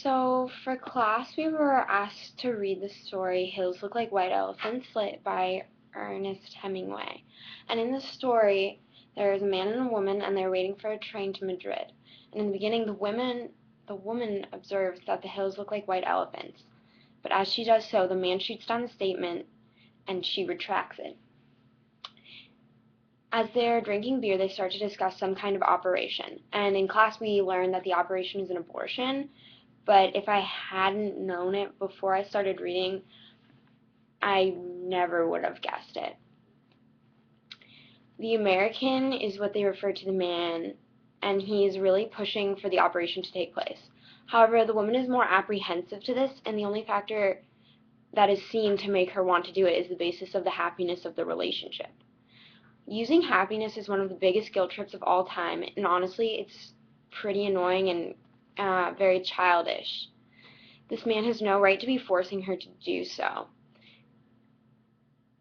So for class, we were asked to read the story Hills Look Like White Elephants by Ernest Hemingway. And in the story, there is a man and a woman, and they're waiting for a train to Madrid. And in the beginning, the woman observes that the hills look like white elephants. But as she does so, the man shoots down the statement, and she retracts it. As they're drinking beer, they start to discuss some kind of operation. And in class, we learned that the operation is an abortion. But if I hadn't known it before I started reading, I never would have guessed it. The American is what they refer to the man, and he is really pushing for the operation to take place. However, the woman is more apprehensive to this, and the only factor that is seen to make her want to do it is the basis of the happiness of the relationship. Using happiness is one of the biggest guilt trips of all time, and honestly, it's pretty annoying and very childish. This man has no right to be forcing her to do so.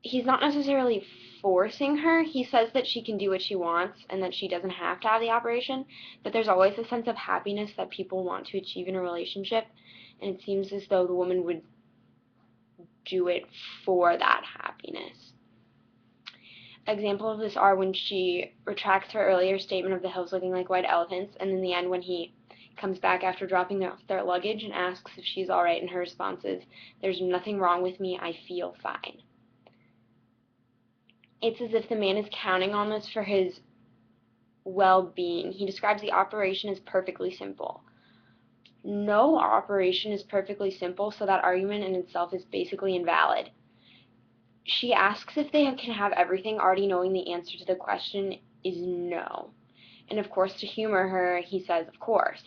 He's not necessarily forcing her. He says that she can do what she wants and that she doesn't have to have the operation, but there's always a sense of happiness that people want to achieve in a relationship, and it seems as though the woman would do it for that happiness. Examples of this are when she retracts her earlier statement of the hills looking like white elephants, and in the end when he comes back after dropping their luggage and asks if she's alright, and her response is, "There's nothing wrong with me, I feel fine." It's as if the man is counting on this for his well-being. He describes the operation as perfectly simple. No operation is perfectly simple, so that argument in itself is basically invalid. She asks if they can have everything, already knowing the answer to the question is no. And of course, to humor her, he says, of course.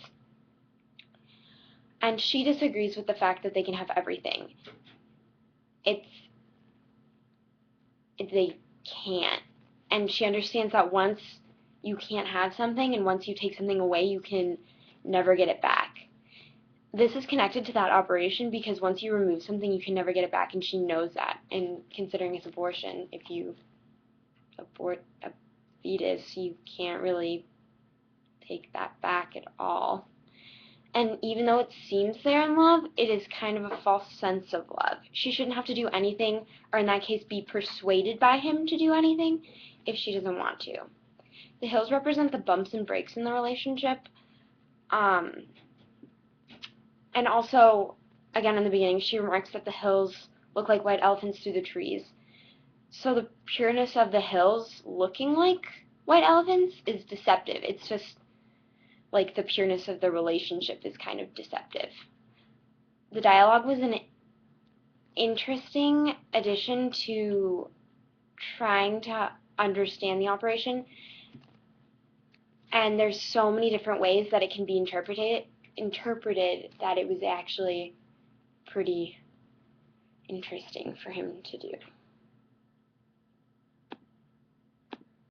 And she disagrees with the fact that they can have everything. They can't. And she understands that once you can't have something, and once you take something away, you can never get it back. This is connected to that operation because once you remove something, you can never get it back, and she knows that. And considering it's abortion, if you abort a fetus, you can't really take that back at all. And even though it seems they're in love, it is kind of a false sense of love. She shouldn't have to do anything, or in that case be persuaded by him to do anything, if she doesn't want to. The hills represent the bumps and breaks in the relationship. And also, again in the beginning, she remarks that the hills look like white elephants through the trees. So the pureness of the hills looking like white elephants is deceptive. It's just like the pureness of the relationship is kind of deceptive. The dialogue was an interesting addition to trying to understand the operation, and there's so many different ways that it can be interpreted that it was actually pretty interesting for him to do.